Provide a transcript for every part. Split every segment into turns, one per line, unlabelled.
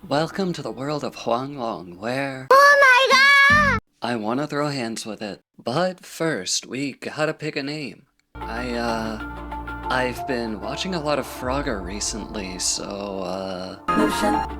Welcome to the world of Huanglong, where I wanna throw hands with it. But first, we gotta pick a name. I've been watching a lot of Frogger recently, so,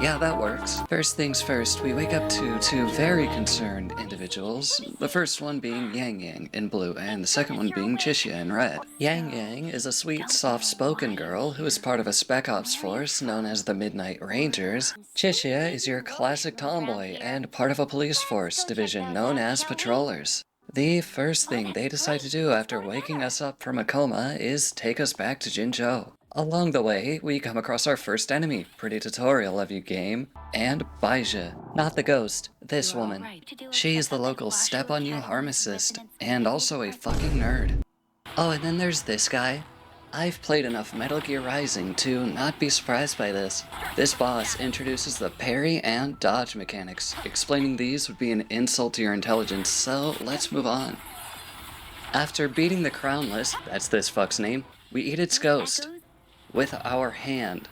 yeah, that works. First things first, we wake up to two very concerned individuals. The first one being Yang Yang in blue, and the second one being Chishia in red. Yang Yang is a sweet, soft-spoken girl who is part of a spec ops force known as the Midnight Rangers. Chishia is your classic tomboy and part of a police force division known as Patrollers. The first thing they decide to do after waking us up from a coma is take us back to Jinzhou. Along the way, we come across our first enemy, pretty tutorial of you game, and Baizhi, not the ghost, this woman. She's the local step-on-you pharmacist, and also a fucking nerd. Oh, and then there's this guy. I've played enough Metal Gear Rising to not be surprised by this. This boss introduces the parry and dodge mechanics. Explaining these would be an insult to your intelligence, so let's move on. After beating the Crownless, that's this fuck's name, we eat its ghost. With our hand.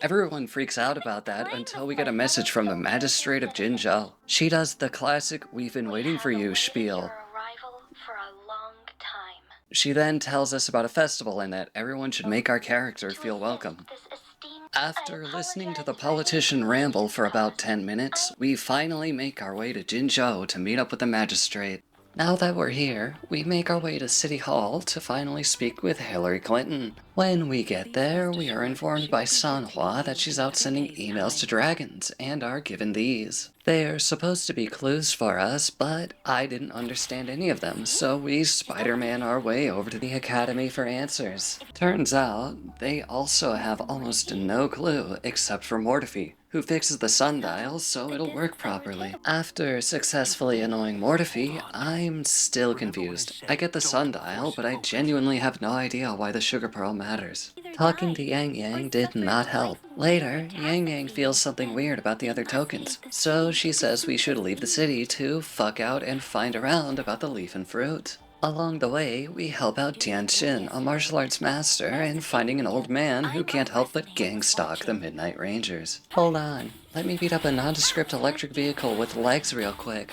Everyone freaks out about that until we get a message from the Magistrate of Jinzhou. She does the classic "we've been waiting for you" spiel. She then tells us about a festival and that everyone should make our character feel welcome. After listening to the politician ramble for about 10 minutes, we finally make our way to Jinzhou to meet up with the magistrate. Now that we're here, we make our way to City Hall to finally speak with Hillary Clinton. When we get there, we are informed by Sanhua that she's out sending emails to dragons, and are given these. They're supposed to be clues for us, but I didn't understand any of them, so we Spider-Man our way over to the Academy for answers. Turns out, they also have almost no clue except for Mortifi, who fixes the sundial so it'll work properly. After successfully annoying Mortifi, I'm still confused. I get the sundial, but I genuinely have no idea why the sugar pearl matters. Talking to Yang Yang did not help. Later, Yang Yang feels something weird about the other tokens, so she says we should leave the city to fuck out and find around about the leaf and fruit. Along the way, we help out Tianxin, a martial arts master, in finding an old man who can't help but gang stalk the Midnight Rangers. Hold on, let me beat up a nondescript electric vehicle with legs real quick.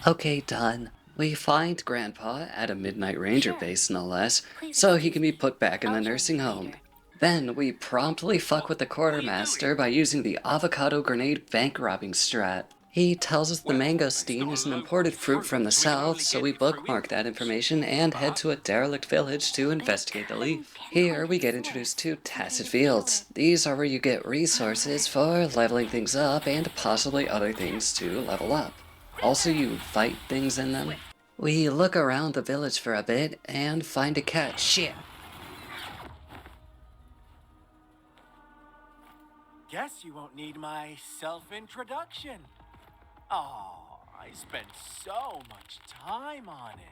Okay, done. We find Grandpa at a Midnight Ranger base, no less, so he can be put back in the nursing home. Then we promptly fuck with the quartermaster by using the avocado grenade bank robbing strat. He tells us the mangosteen is an imported fruit from the south, so we bookmark that information and head to a derelict village to investigate the leaf. Here we get introduced to Tacit Fields. These are where you get resources for leveling things up and possibly other things to level up. Also, you fight things in them. We look around the village for a bit and find a cat. Shit.
Guess you won't need my self-introduction. Oh, I spent so much time on it.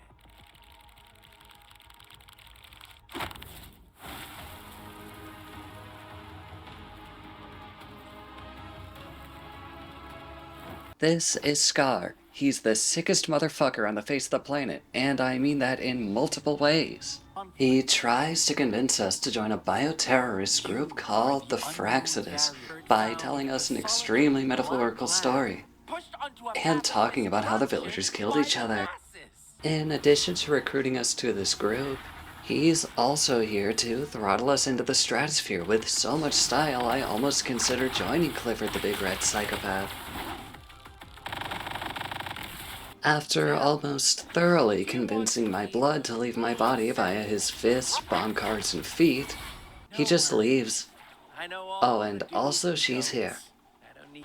This is Scar. He's the sickest motherfucker on the face of the planet, and I mean that in multiple ways. He tries to convince us to join a bioterrorist group called the Fraxidus by telling us an extremely metaphorical story, and talking about how the villagers killed each other. In addition to recruiting us to this group, he's also here to throttle us into the stratosphere with so much style I almost consider joining Clifford the Big Red Psychopath. After almost thoroughly convincing my blood to leave my body via his fists, bomb cards, and feet, he just leaves. Oh, and also she's here.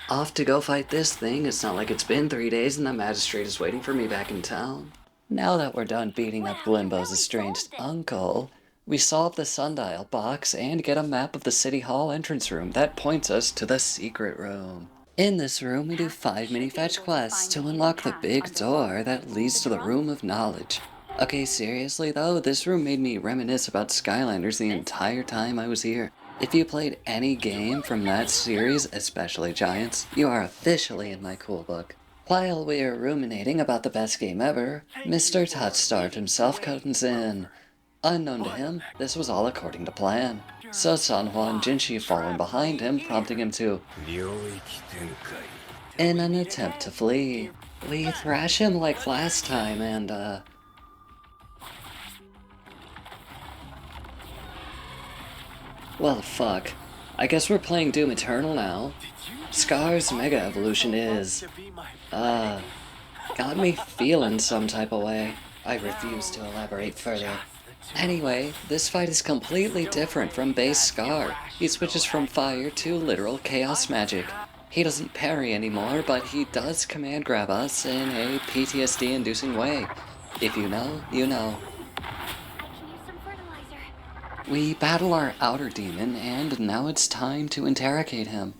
Off to go fight this thing. It's not like it's been 3 days and the magistrate is waiting for me back in town. Now that we're done beating up Glimbo's estranged uncle, we solve the sundial box and get a map of the City Hall entrance room that points us to the secret room. In this room, we do 5 mini-fetch quests to unlock the big door that leads to the Room of Knowledge. Okay, seriously though, this room made me reminisce about Skylanders the entire time I was here. If you played any game from that series, especially Giants, you are officially in my cool book. While we're ruminating about the best game ever, Mr. Touch-Starved himself comes in. Unknown to him, this was all according to plan. So Sanhua and Jinshi fall in behind him, prompting him to, in an attempt to flee. We thrash him like last time and, well, fuck. I guess we're playing Doom Eternal now. Scar's Mega Evolution is, got me feeling some type of way. I refuse to elaborate further. Anyway, this fight is completely different from base Scar. He switches from fire to literal chaos magic. He doesn't parry anymore, but he does command grab us in a PTSD-inducing way. If you know, you know. We battle our outer demon, and now it's time to interrogate him.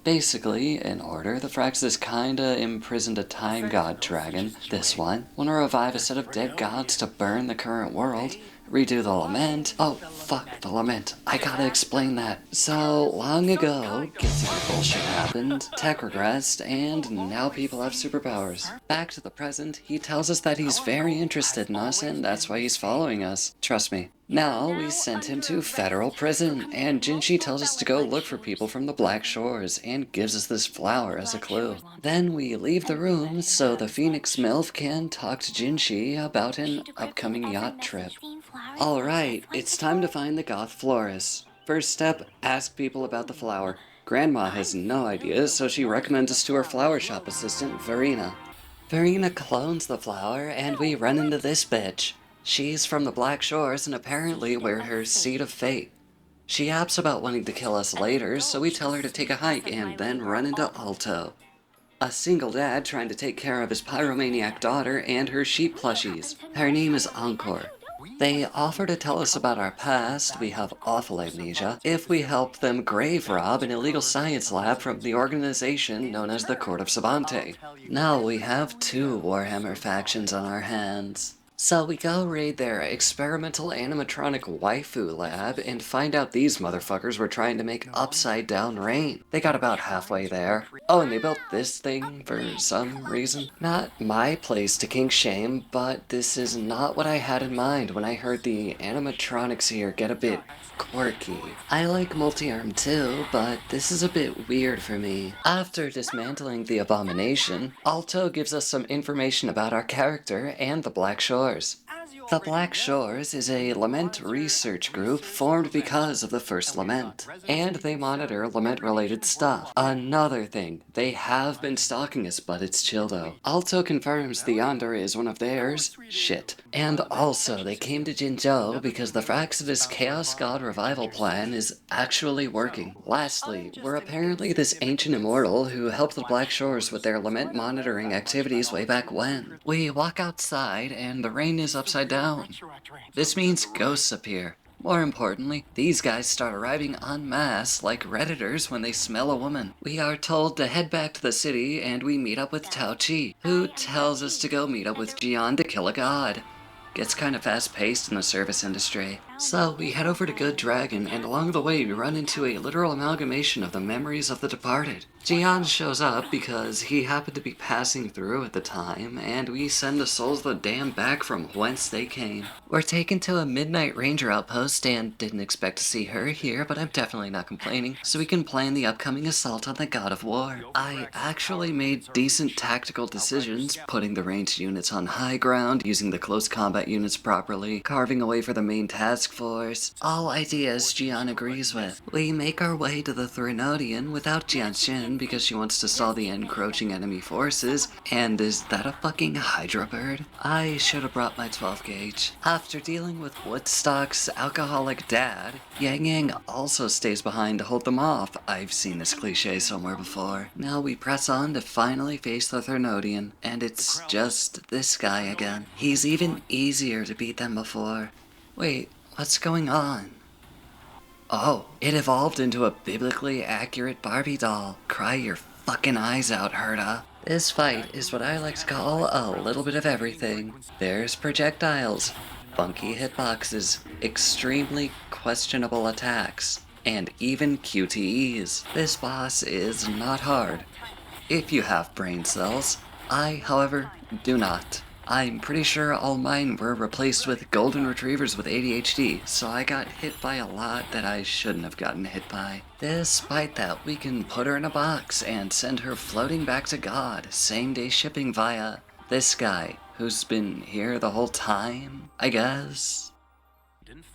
Basically, in order, the Phraxis kinda imprisoned a time god dragon. This one. Wanna revive a set of dead gods to burn the current world. Redo the lament. Oh, fuck the lament. I gotta explain that. So, long ago, gets bullshit happened, tech regressed, and now people have superpowers. Back to the present, he tells us that he's very interested in us, and that's why he's following us. Trust me. Now, we sent him to federal prison, and Jinshi tells us to go look for people from the Black Shores, and gives us this flower as a clue. Then we leave the room so the Phoenix MILF can talk to Jinshi about an upcoming yacht trip. Alright, it's time to find the goth florist. First step, ask people about the flower. Grandma has no idea, so she recommends us to her flower shop assistant, Verena. Verena clones the flower, and we run into this bitch. She's from the Black Shores, and apparently we're her seed of fate. She yaps about wanting to kill us later, so we tell her to take a hike and then run into Alto. A single dad trying to take care of his pyromaniac daughter and her sheep plushies. Her name is Encore. They offer to tell us about our past, we have awful amnesia, if we help them grave rob an illegal science lab from the organization known as the Court of Savante. Now we have 2 Warhammer factions on our hands. So we go raid their experimental animatronic waifu lab and find out these motherfuckers were trying to make upside down rain. They got about halfway there. Oh, and they built this thing for some reason. Not my place to kink shame, but this is not what I had in mind when I heard the animatronics here get a bit quirky. I like multi-arm too, but this is a bit weird for me. After dismantling the abomination, Alto gives us some information about our character and the Black Shores. The Black Shores is a lament research group formed because of the first lament, and they monitor lament-related stuff. Another thing, they have been stalking us, but it's chill though. Alto confirms the Yonder is one of theirs. Shit. And also, they came to Jinzhou because the Phraxis Chaos God Revival plan is actually working. Lastly, we're apparently this ancient immortal who helped the Black Shores with their lament monitoring activities way back when. We walk outside, and the rain is upside down. This means ghosts appear. More importantly, these guys start arriving en masse like Redditors when they smell a woman. We are told to head back to the city, and we meet up with Tao Chi, who tells us to go meet up with Jian to kill a god. Gets kind of fast-paced in the service industry. So we head over to Good Dragon, and along the way we run into a literal amalgamation of the memories of the departed. Jian shows up because he happened to be passing through at the time, and we send the souls of the damned back from whence they came. We're taken to a Midnight Ranger outpost, and didn't expect to see her here, but I'm definitely not complaining, so we can plan the upcoming assault on the God of War. I actually made decent tactical decisions, putting the ranged units on high ground, using the close combat units properly, carving away for the main task force. All ideas Jian agrees with. We make our way to the Threnodian without Jianshin because she wants to stall the encroaching enemy forces, and is that a fucking Hydra bird? I should have brought my 12 gauge. After dealing with Woodstock's alcoholic dad, Yang Yang also stays behind to hold them off. I've seen this cliche somewhere before. Now we press on to finally face the Threnodian, and it's just this guy again. He's even easier to beat than before. Wait, what's going on? Oh, it evolved into a biblically accurate Barbie doll. Cry your fucking eyes out, Herta. This fight is what I like to call a little bit of everything. There's projectiles, funky hitboxes, extremely questionable attacks, and even QTEs. This boss is not hard. If you have brain cells, I, however, do not. I'm pretty sure all mine were replaced with golden retrievers with ADHD, so I got hit by a lot that I shouldn't have gotten hit by. Despite that, we can put her in a box and send her floating back to God, same-day shipping via this guy, who's been here the whole time, I guess?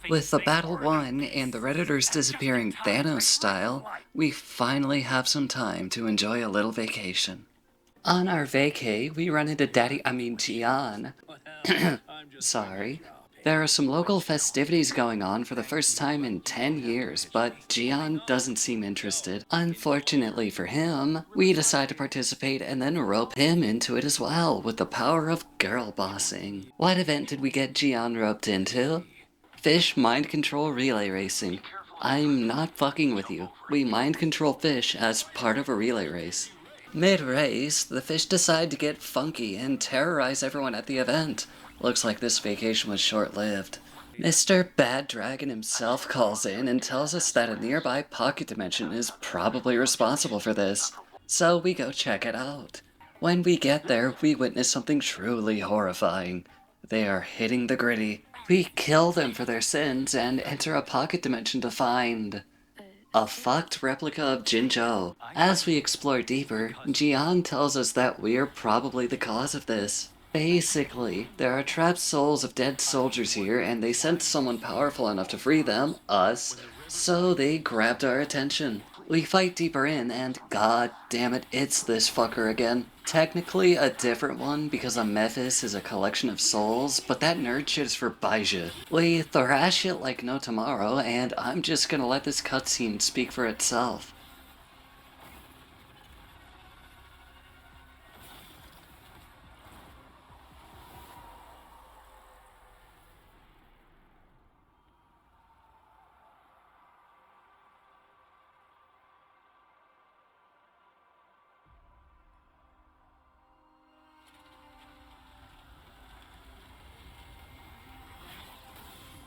With the battle won and the Redditors disappearing Thanos style, we finally have some time to enjoy a little vacation. On our vacay, we run into Gian. Sorry. There are some local festivities going on for the first time in 10 years, but Gian doesn't seem interested. Unfortunately for him, we decide to participate and then rope him into it as well with the power of girl bossing. What event did we get Gian roped into? Fish mind control relay racing. I'm not fucking with you. We mind control fish as part of a relay race. Mid-race, the fish decide to get funky and terrorize everyone at the event. Looks like this vacation was short-lived. Mr. Bad Dragon himself calls in and tells us that a nearby pocket dimension is probably responsible for this. So we go check it out. When we get there, we witness something truly horrifying. They are hitting the gritty. We kill them for their sins and enter a pocket dimension to find a fucked replica of Jinzhou. As we explore deeper, Gian tells us that we're probably the cause of this. Basically, there are trapped souls of dead soldiers here and they sent someone powerful enough to free them, us, so they grabbed our attention. We fight deeper in and god damn it, it's this fucker again. Technically a different one because a Mephis is a collection of souls, but that nerd shit is for Baija. We thrash it like no tomorrow and I'm just gonna let this cutscene speak for itself.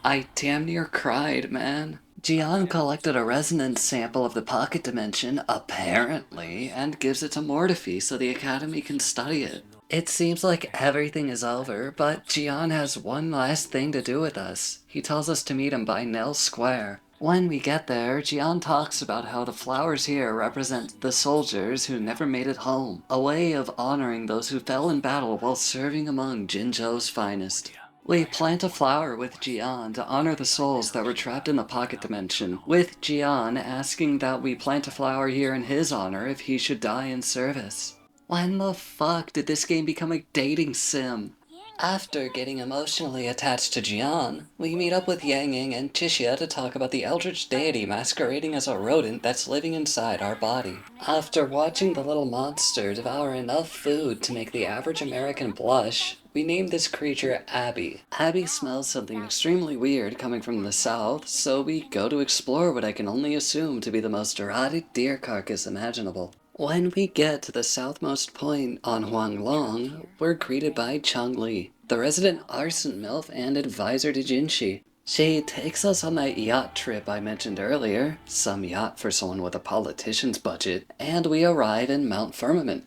I damn near cried, man. Gian collected a resonance sample of the pocket dimension, apparently, and gives it to Mortefi so the Academy can study it. It seems like everything is over, but Gian has one last thing to do with us. He tells us to meet him by Nell Square. When we get there, Gian talks about how the flowers here represent the soldiers who never made it home, a way of honoring those who fell in battle while serving among Jinzhou's finest. We plant a flower with Gian to honor the souls that were trapped in the pocket dimension, with Gian asking that we plant a flower here in his honor if he should die in service. When the fuck did this game become a dating sim? After getting emotionally attached to Gian, we meet up with Yang Ying and Chixia to talk about the eldritch deity masquerading as a rodent that's living inside our body. After watching the little monster devour enough food to make the average American blush, we named this creature Abby. Abby smells something extremely weird coming from the south, so we go to explore what I can only assume to be the most erotic deer carcass imaginable. When we get to the southmost point on Huanglong, we're greeted by Changli, the resident arson MILF and advisor to Jinshi. She takes us on that yacht trip I mentioned earlier, some yacht for someone with a politician's budget, and we arrive in Mount Firmament.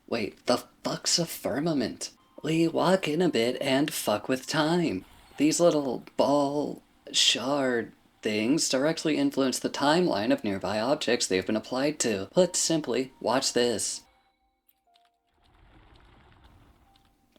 Wait, the fuck's a firmament? We walk in a bit and fuck with time. These little ball shard things directly influence the timeline of nearby objects they've been applied to. Put simply, watch this.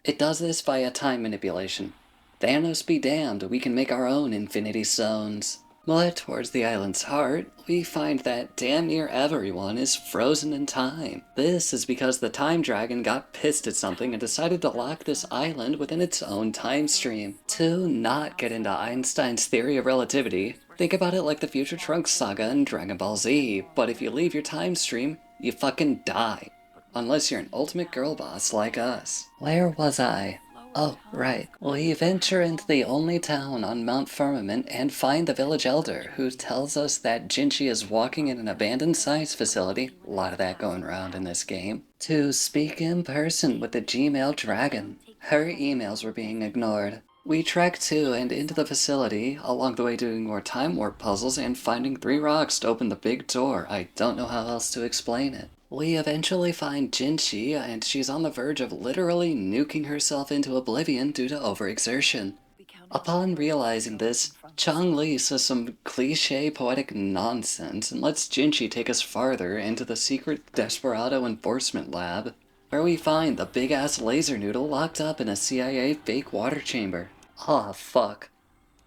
It does this via time manipulation. Thanos be damned, we can make our own infinity stones. But towards the island's heart, we find that damn near everyone is frozen in time. This is because the time dragon got pissed at something and decided to lock this island within its own time stream. To not get into Einstein's theory of relativity, think about it like the Future Trunks saga in Dragon Ball Z, but if you leave your time stream, you fucking die. Unless you're an ultimate girl boss like us. Where was I? Oh, right. We venture into the only town on Mount Firmament and find the village elder, who tells us that Jinshi is walking in an abandoned science facility, a lot of that going around in this game, to speak in person with the Gmail dragon. Her emails were being ignored. We trek to and into the facility, along the way doing more time warp puzzles and finding 3 rocks to open the big door. I don't know how else to explain it. We eventually find Jinchi, and she's on the verge of literally nuking herself into oblivion due to overexertion. Upon realizing this, Chang-Li says some cliché poetic nonsense and lets Jinchi take us farther into the secret Desperado enforcement lab, where we find the big-ass laser noodle locked up in a CIA fake water chamber. Aw, fuck.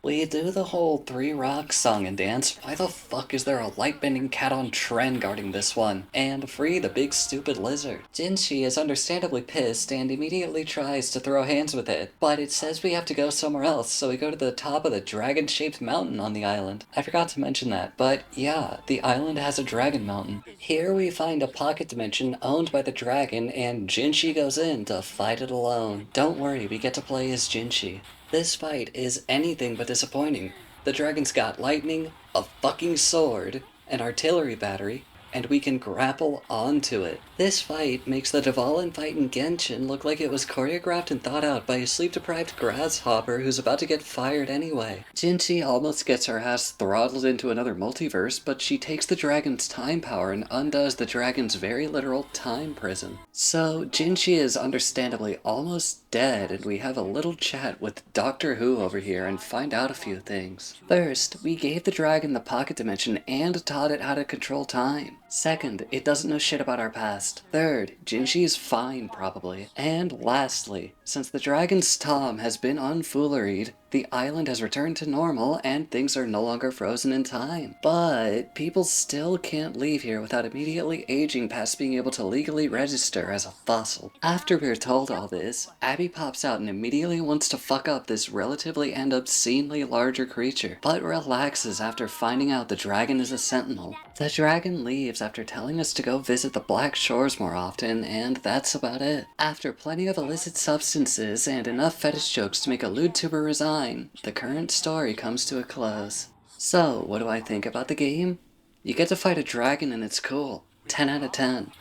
We do the whole Three Rocks song and dance. Why the fuck is there a light-bending cat on trend guarding this one? And free the big stupid lizard. Jinchi is understandably pissed and immediately tries to throw hands with it, but it says we have to go somewhere else, so we go to the top of the dragon-shaped mountain on the island. I forgot to mention that, but yeah, the island has a dragon mountain. Here we find a pocket dimension owned by the dragon, and Jinchi goes in to fight it alone. Don't worry, we get to play as Jinchi. This fight is anything but disappointing. The dragon's got lightning, a fucking sword, an artillery battery, and we can grapple onto it. This fight makes the Dvalin fight in Genshin look like it was choreographed and thought out by a sleep-deprived grasshopper who's about to get fired anyway. Jinchi almost gets her ass throttled into another multiverse, but she takes the dragon's time power and undoes the dragon's very literal time prison. So Jinchi is understandably almost dead, and we have a little chat with Doctor Who over here and find out a few things. First, we gave the dragon the pocket dimension and taught it how to control time. Second, it doesn't know shit about our past. Third, Jinchi is fine, probably. And lastly, since the dragon's Tom has been unfooleried, the island has returned to normal and things are no longer frozen in time. But people still can't leave here without immediately aging past being able to legally register as a fossil. After we're told all this, Abby pops out and immediately wants to fuck up this relatively and obscenely larger creature, but relaxes after finding out the dragon is a sentinel. The dragon leaves after telling us to go visit the Black Shores more often, and that's about it. After plenty of illicit substances and enough fetish jokes to make a lewd tuber resign, the current story comes to a close. So, what do I think about the game? You get to fight a dragon and it's cool. 10 out of 10.